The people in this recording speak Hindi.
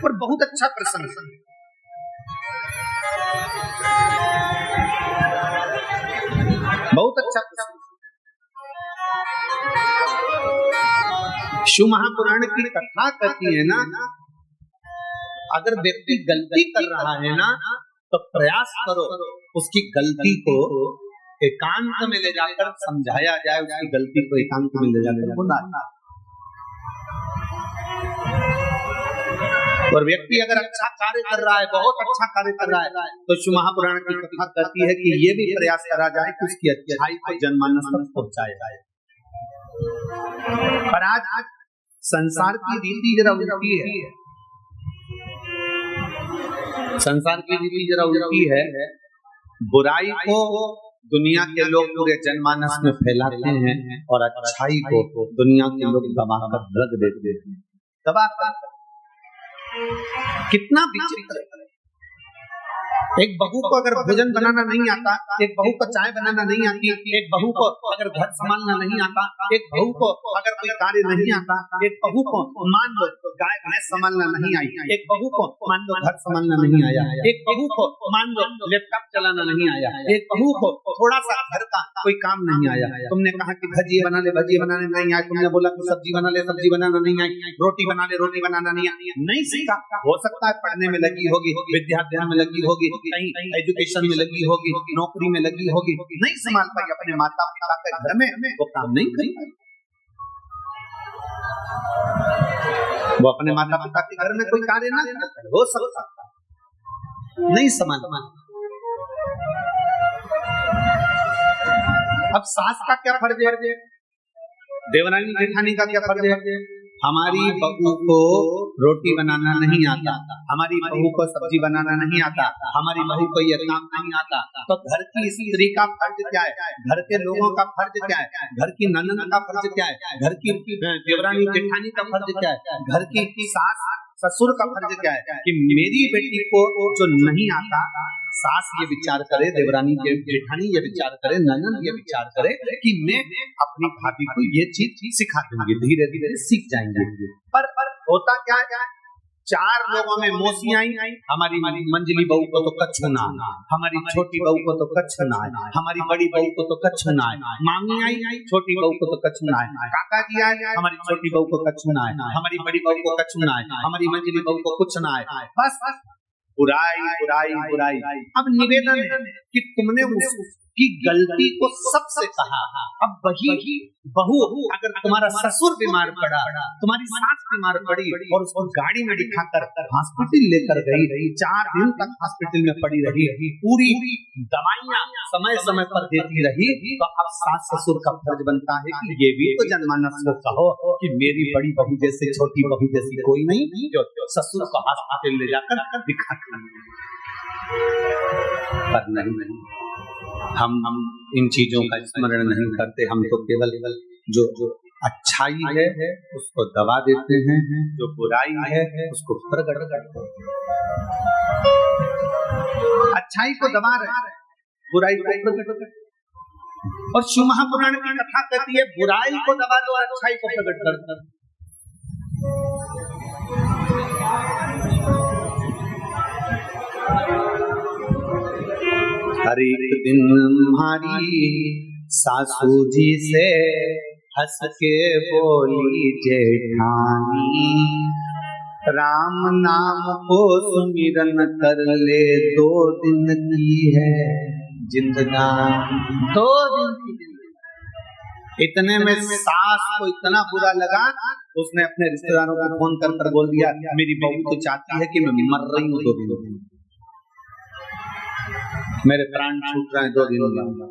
और बहुत अच्छा प्रसंग, बहुत अच्छा प्रसंग। शिव महापुराण की कथा कहती है ना, अगर व्यक्ति गलती कर रहा है ना तो प्रयास करो उसकी गलती को एकांत में ले जाकर समझाया जाए, उसकी गलती को एकांत में ले जाकर बुलाना। और व्यक्ति अगर अच्छा कार्य कर रहा है, बहुत अच्छा कार्य कर रहा है, तो शिव महापुराण की कथा कहती है कि ये भी प्रयास करा जाए कि उसकी अच्छाई को जनमानस तक पहुंचाया जाए। पर आज संसार की रीति जरा उल्टी है, संसार की रीति जरा उल्टी है। बुराई को दुनिया के लोग पूरे जनमानस में फैलाते हैं और अच्छाई को दुनिया के लोग दबाकर रख देते हैं, दबाकर। कितना विचित्र। एक बहू को अगर भोजन बनाना नहीं आता, एक बहू को चाय बनाना नहीं आती, एक बहू को अगर घर संभालना नहीं आता, एक बहू को अगर कोई कार्य नहीं आता, एक बहू को मान लो गाय भैंस संभालना नहीं आई, एक बहू को मान लो घर संभालना नहीं आया, एक बहू को मान लो लैपटॉप चलाना नहीं आया, एक बहू को थोड़ा सा घर का कोई काम नहीं आया। तुमने कहा कि भजिए बना ले, भजिए बनाने नहीं आए, तुमने बोला कि सब्जी बना ले, सब्जी बनाना नहीं आई, रोटी बना ले, रोटी बनाना नहीं आई, नहीं सीखा। हो सकता है पढ़ने में लगी होगी, विद्याध्ययन में लगी होगी, कहीं एजुकेशन में लगी होगी, नौकरी में लगी होगी, नहीं संभाल पाई अपने माता पिता के घर में, वो काम नहीं कर पाई। वो अपने माता पिता के घर में कोई कार्य ना करता, हो सकता नहीं संभाल पाई। अब सास का क्या फर्ज है, देवरानी जेठानी का क्या फर्ज है? हमारी बहू को रोटी बनाना नहीं आता, हमारी बहू को सब्जी बनाना नहीं आता, हमारी बहू को ये काम नहीं आता, तो घर की स्त्री का फर्ज क्या है, घर के लोगों का फर्ज क्या है, घर की ननद का फर्ज क्या है, घर की देवरानी जेठानी का फर्ज क्या है, घर की सास ससुर का फर्ज क्या है कि मेरी बेटी को जो नहीं आता, सास ये विचार करे, देवरानी जेठानी ये विचार करे, ननद ये विचार करे कि मैं अपनी भाभी को ये चीज सिखा दूंगी, धीरे धीरे सीख जाएंगे। पर होता क्या है, चार लोगों में मौसी आई, हमारी मंजली बहू को तो कच्छ ना आए, हमारी छोटी बहू को तो कच्छ ना आए, हमारी बड़ी बहू को तो कच्छ ना आए, मामी आई छोटी बहू को तो कच्छ ना आए, काका जी आए हमारी छोटी बहू को कच्छ ना आए, हमारी बड़ी बहू को कच्छ ना आए, हमारी मंजली बहू को कुछ ना आए, बस बुराई बुराई बुराई। अब निवेदन है कि तुमने उसकी गलती को सबसे कहा। अब वही बहू अगर तुम्हारा ससुर बीमार पड़ा, तुम्हारी सास बीमार पड़ी और उसको गाड़ी में बिठाकर हॉस्पिटल लेकर गई, 4 दिन तक हॉस्पिटल में पड़ी रही, पूरी दवाइयां समय समय पर देती रही, तो अब सास ससुर का फर्ज बनता है कि ये भी तो जनमानस को कहो कि मेरी बड़ी बहू जैसे छोटी बहू जैसी कोई नहीं जो ससुर को हॉस्पिटल ले जाकर दिखा। पर नहीं, हम इन चीजों का स्मरण नहीं करते, हम तो केवल जो अच्छाई है उसको दबा देते हैं, जो बुराई है उसको प्रकट करते हैं। अच्छाई को दबा रहे, बुराई को प्रकट करते। और शिव महापुराण की कथा कहती है बुराई को दबा दो और अच्छाई को प्रकट कर दो। हर एक दिन हमारी सासू जी से हंस के बोली जेठानी, राम नाम को सुमिरन कर ले, 2 दिन की है जिंदगानी, 2 दिन की जिंदगी। इतने में सास को इतना बुरा लगा, उसने अपने रिश्तेदारों को फोन कर बोल दिया मेरी बहू तो चाहती है कि मैं मर रही हूँ 2 दिन, मेरे प्राण छूट रहे हैं 2 दिन में।